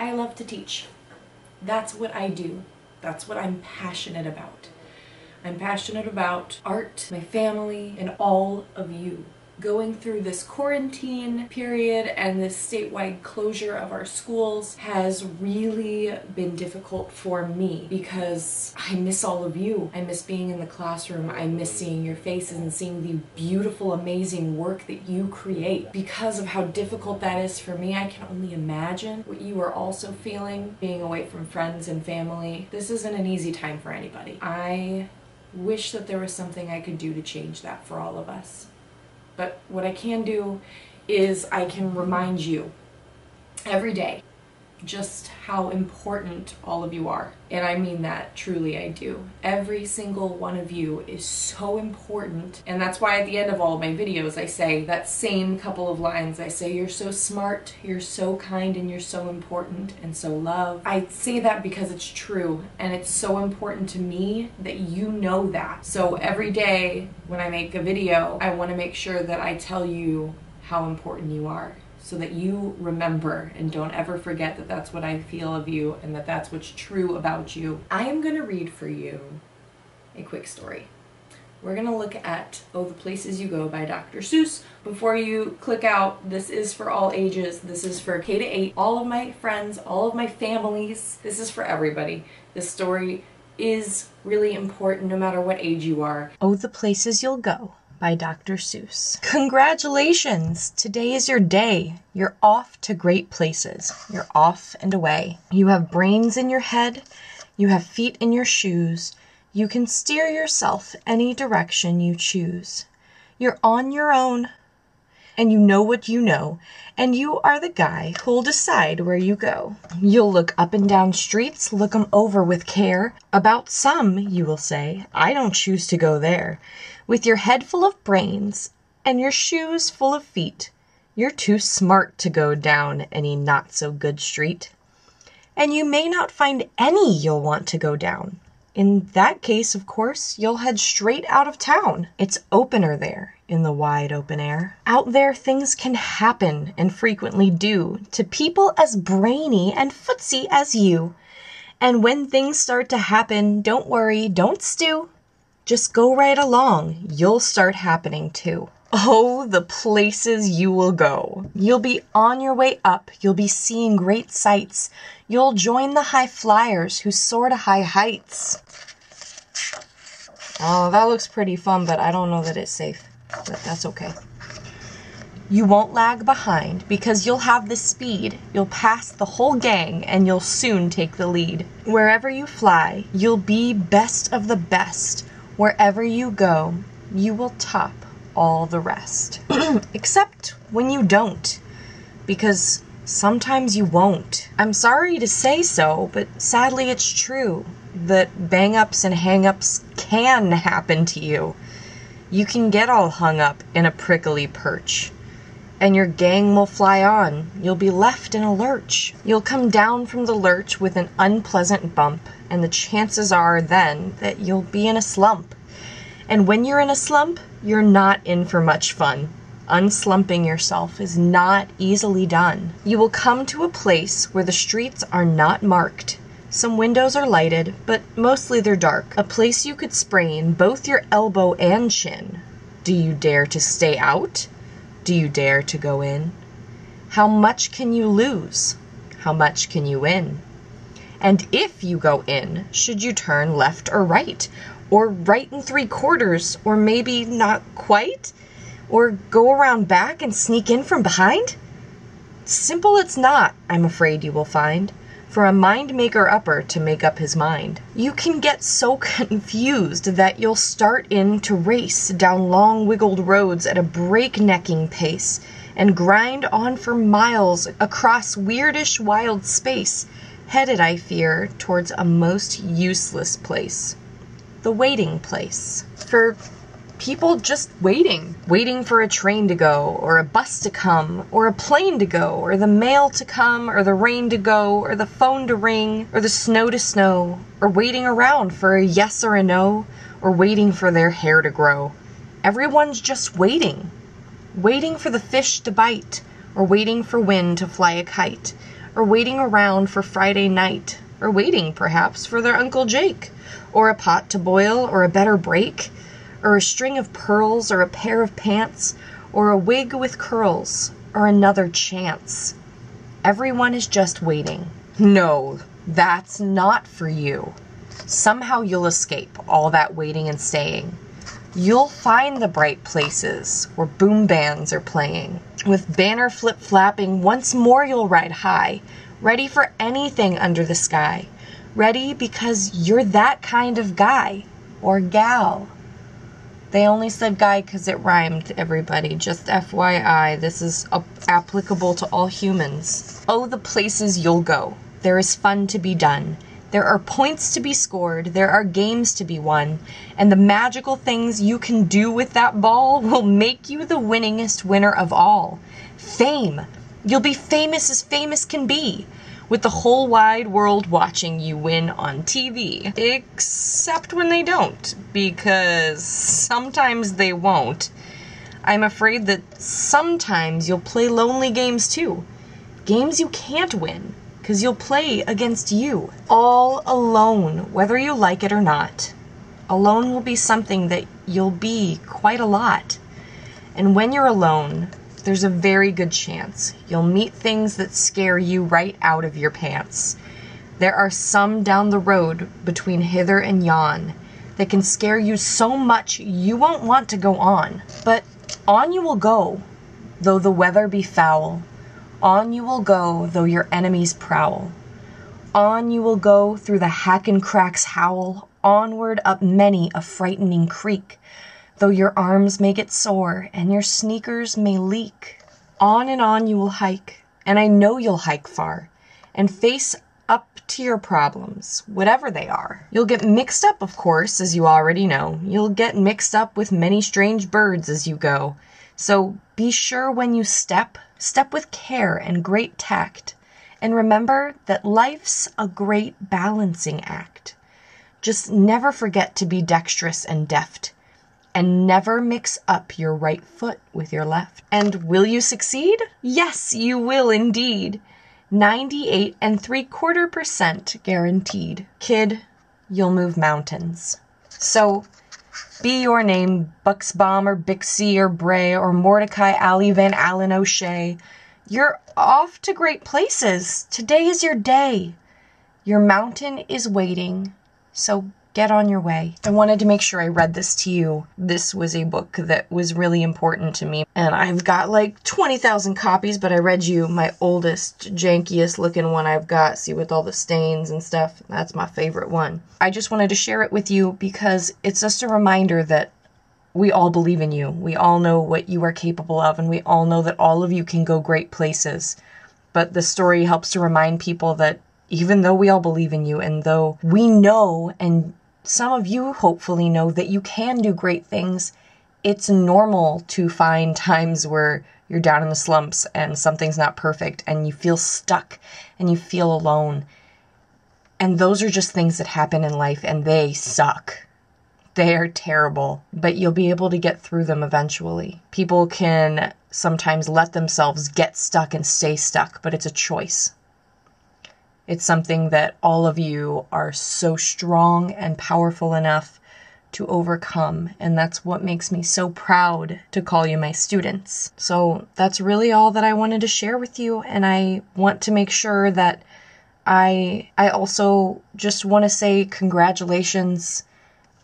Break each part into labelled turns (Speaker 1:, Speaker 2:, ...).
Speaker 1: I love to teach. That's what I do. That's what I'm passionate about. I'm passionate about art, my family, and all of you. Going through this quarantine period and this statewide closure of our schools has really been difficult for me because I miss all of you. I miss being in the classroom. I miss seeing your faces and seeing the beautiful, amazing work that you create. Because of how difficult that is for me, I can only imagine what you are also feeling being away from friends and family. This isn't an easy time for anybody. I wish that there was something I could do to change that for all of us. But what I can do is I can remind you every day just how important all of you are. And I mean that, truly I do. Every single one of you is so important. And that's why at the end of all of my videos I say that same couple of lines. I say you're so smart, you're so kind, and you're so important and so loved. I say that because it's true and it's so important to me that you know that. So every day when I make a video, I want to make sure that I tell you how important you are, so that you remember and don't ever forget that that's what I feel of you and that that's what's true about you. I am going to read for you a quick story. We're going to look at Oh, the Places You Go by Dr. Seuss. Before you click out, this is for all ages. This is for K to 8, all of my friends, all of my families. This is for everybody. This story is really important no matter what age you are.
Speaker 2: Oh, the Places You'll Go by Dr. Seuss. Congratulations! Today is your day. You're off to great places. You're off and away. You have brains in your head. You have feet in your shoes. You can steer yourself any direction you choose. You're on your own, and you know what you know, and you are the guy who'll decide where you go. You'll look up and down streets, look 'em over with care. About some, you will say, I don't choose to go there. With your head full of brains and your shoes full of feet, you're too smart to go down any not-so-good street. And you may not find any you'll want to go down. In that case, of course, you'll head straight out of town. It's opener there in the wide open air. Out there things can happen and frequently do to people as brainy and footsy as you. And when things start to happen, don't worry, don't stew. Just go right along. You'll start happening too. Oh, the places you will go. You'll be on your way up. You'll be seeing great sights. You'll join the high flyers who soar to high heights. Oh, that looks pretty fun, but I don't know that it's safe. But that's okay. You won't lag behind because you'll have the speed. You'll pass the whole gang and you'll soon take the lead. Wherever you fly, you'll be best of the best. Wherever you go, you will top all the rest. Except when you don't, because sometimes you won't. I'm sorry to say so, but sadly it's true that bang-ups and hang-ups can happen to you. You can get all hung up in a prickly perch, and your gang will fly on. You'll be left in a lurch. You'll come down from the lurch with an unpleasant bump, and the chances are then that you'll be in a slump. And when you're in a slump, you're not in for much fun. Unslumping yourself is not easily done. You will come to a place where the streets are not marked. Some windows are lighted, but mostly they're dark. A place you could sprain both your elbow and chin. Do you dare to stay out? Do you dare to go in? How much can you lose? How much can you win? And if you go in, should you turn left or right? Or right and 3/4, or maybe not quite? Or go around back and sneak in from behind? Simple it's not, I'm afraid you will find, for a mind maker upper to make up his mind. You can get so confused that you'll start in to race down long wiggled roads at a breaknecking pace, and grind on for miles across weirdish wild space, headed, I fear, towards a most useless place. The waiting place. For people just waiting. Waiting for a train to go, or a bus to come, or a plane to go, or the mail to come, or the rain to go, or the phone to ring, or the snow to snow, or waiting around for a yes or a no, or waiting for their hair to grow. Everyone's just waiting. Waiting for the fish to bite, or waiting for wind to fly a kite, or waiting around for Friday night, or waiting, perhaps, for their Uncle Jake, or a pot to boil, or a better break, or a string of pearls, or a pair of pants, or a wig with curls, or another chance. Everyone is just waiting. No, that's not for you. Somehow you'll escape all that waiting and staying. You'll find the bright places where boom bands are playing. With banner flip-flapping, once more you'll ride high, ready for anything under the sky. Ready because you're that kind of guy or gal. They only said guy because it rhymed, everybody. Just FYI, this is applicable to all humans. Oh, the places you'll go. There is fun to be done. There are points to be scored, there are games to be won, and the magical things you can do with that ball will make you the winningest winner of all. Fame! You'll be famous as famous can be, with the whole wide world watching you win on TV. Except when they don't, because sometimes they won't. I'm afraid that sometimes you'll play lonely games too. Games you can't win. Because you'll play against you, all alone, whether you like it or not. Alone will be something that you'll be quite a lot. And when you're alone, there's a very good chance you'll meet things that scare you right out of your pants. There are some down the road between hither and yon that can scare you so much you won't want to go on. But on you will go, though the weather be foul. On you will go, though your enemies prowl. On you will go through the hack and cracks howl, onward up many a frightening creek, though your arms may get sore and your sneakers may leak. On and on you will hike, and I know you'll hike far, and face up to your problems, whatever they are. You'll get mixed up, of course, as you already know. You'll get mixed up with many strange birds as you go. So be sure when you step with care and great tact, and remember that life's a great balancing act. Just never forget to be dexterous and deft, and never mix up your right foot with your left. And will you succeed? Yes, you will indeed. 98.75% guaranteed. Kid, you'll move mountains. So, be your name Buxbaum or Bixie or Bray or Mordecai Ali Van Allen O'Shea. You're off to great places. Today is your day. Your mountain is waiting, so get on your way. I wanted to make sure I read this to you. This was a book that was really important to me. And I've got like 20,000 copies, but I read you my oldest, jankiest looking one I've got. See, with all the stains and stuff. That's my favorite one. I just wanted to share it with you because it's just a reminder that we all believe in you. We all know what you are capable of, and we all know that all of you can go great places. But the story helps to remind people that even though we all believe in you, and though we know, and some of you hopefully know, that you can do great things, it's normal to find times where you're down in the slumps and something's not perfect and you feel stuck and you feel alone. And those are just things that happen in life, and they suck. They are terrible, but you'll be able to get through them eventually. People can sometimes let themselves get stuck and stay stuck, but it's a choice. It's something that all of you are so strong and powerful enough to overcome, and that's what makes me so proud to call you my students. So that's really all that I wanted to share with you, and I want to make sure that I also just want to say congratulations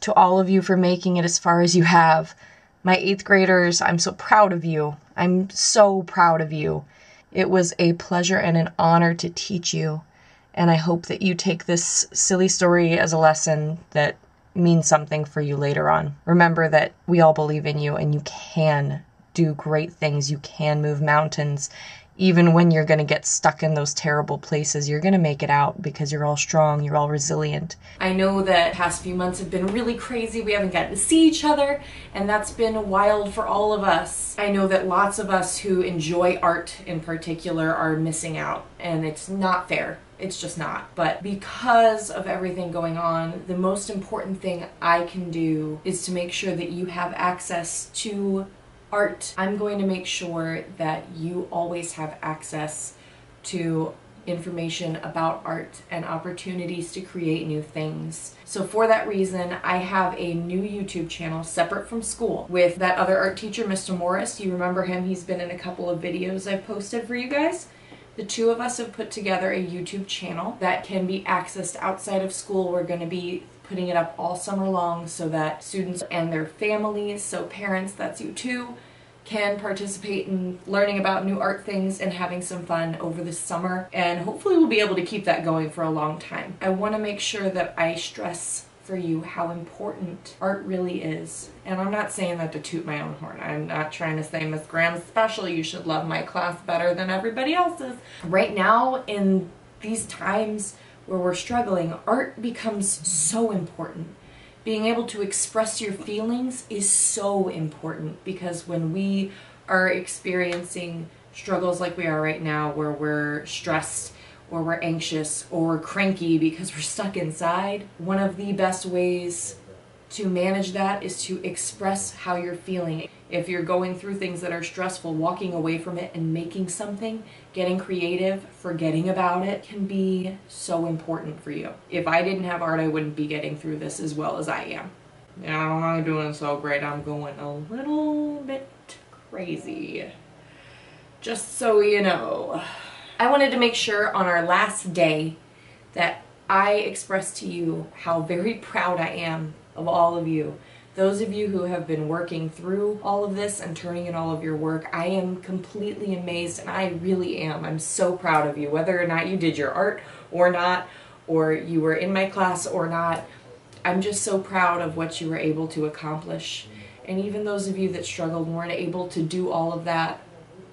Speaker 2: to all of you for making it as far as you have. My 8th graders, I'm so proud of you. I'm so proud of you. It was a pleasure and an honor to teach you. And I hope that you take this silly story as a lesson that means something for you later on. Remember that we all believe in you, and you can do great things. You can move mountains. Even when you're going to get stuck in those terrible places, you're going to make it out because you're all strong, you're all resilient. I know that the past few months have been really crazy. We haven't gotten to see each other, and that's been wild for all of us. I know that lots of us who enjoy art in particular are missing out, and it's not fair. It's just not. But because of everything going on, the most important thing I can do is to make sure that you have access to art. I'm going to make sure that you always have access to
Speaker 1: information about art and opportunities to create new things. So for that reason, I have a new YouTube channel separate from school with that other art teacher, Mr. Morris. You remember him? He's been in a couple of videos I've posted for you guys. The two of us have put together a YouTube channel that can be accessed outside of school. We're going to be putting it up all summer long so that students and their families, so parents, that's you too, can participate in learning about new art things and having some fun over the summer. And hopefully we'll be able to keep that going for a long time. I want to make sure that I stress for you how important art really is. And I'm not saying that to toot my own horn. I'm not trying to say, Miss Graham's special, you should love my class better than everybody else's. Right now, in these times where we're struggling, art becomes so important. Being able to express your feelings is so important, because when we are experiencing struggles like we are right now, where we're stressed or we're anxious or we're cranky because we're stuck inside, one of the best ways to manage that is to express how you're feeling. If you're going through things that are stressful, walking away from it and making something, getting creative, forgetting about it can be so important for you. If I didn't have art, I wouldn't be getting through this as well as I am. And I'm not doing so great. I'm going a little bit crazy. Just so you know. I wanted to make sure on our last day that I expressed to you how very proud I am of all of you. Those of you who have been working through all of this and turning in all of your work, I am completely amazed, and I really am. I'm so proud of you, whether or not you did your art or not, or you were in my class or not. I'm just so proud of what you were able to accomplish. And even those of you that struggled and weren't able to do all of that,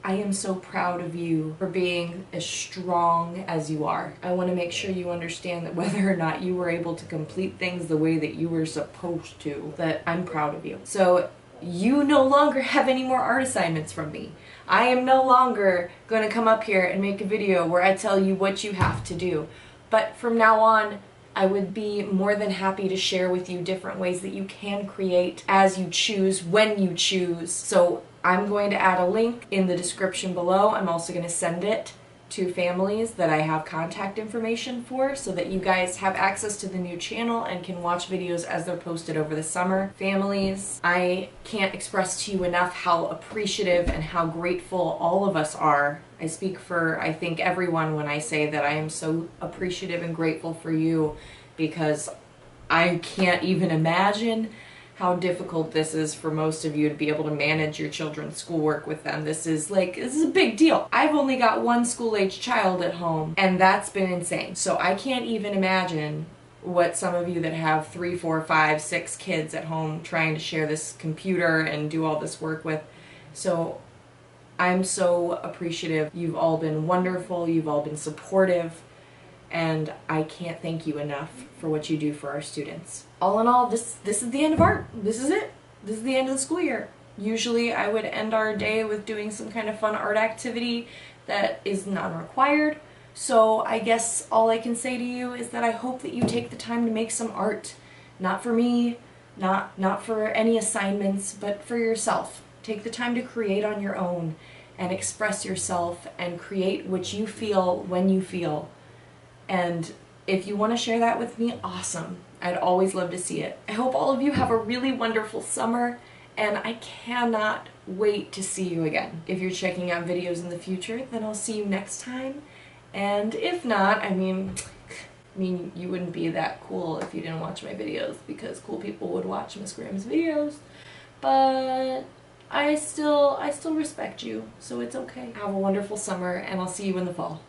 Speaker 1: I am so proud of you for being as strong as you are. I want to make sure you understand that whether or not you were able to complete things the way that you were supposed to, that I'm proud of you. So you no longer have any more art assignments from me. I am no longer going to come up here and make a video where I tell you what you have to do. But from now on, I would be more than happy to share with you different ways that you can create as you choose, when you choose. So I'm going to add a link in the description below. I'm also going to send it to families that I have contact information for, so that you guys have access to the new channel and can watch videos as they're posted over the summer. Families, I can't express to you enough how appreciative and how grateful all of us are. I speak for, I think, everyone when I say that I am so appreciative and grateful for you, because I can't even imagine how difficult this is for most of you to be able to manage your children's schoolwork with them. This is a big deal. I've only got one school-age child at home, and that's been insane. So I can't even imagine what some of you that have 3, 4, 5, 6 kids at home trying to share this computer and do all this work with. So I'm so appreciative. You've all been wonderful. You've all been supportive. And I can't thank you enough for what you do for our students. All in all, this is the end of art. This is it. This is the end of the school year. Usually I would end our day with doing some kind of fun art activity that is non-required. So I guess all I can say to you is that I hope that you take the time to make some art. Not for me, not for any assignments, but for yourself. Take the time to create on your own and express yourself and create what you feel when you feel. And if you want to share that with me, awesome. I'd always love to see it. I hope all of you have a really wonderful summer, and I cannot wait to see you again. If you're checking out videos in the future, then I'll see you next time. And if not, I mean, you wouldn't be that cool if you didn't watch my videos, because cool people would watch Miss Graham's videos. But I still respect you, so it's okay. Have a wonderful summer, and I'll see you in the fall.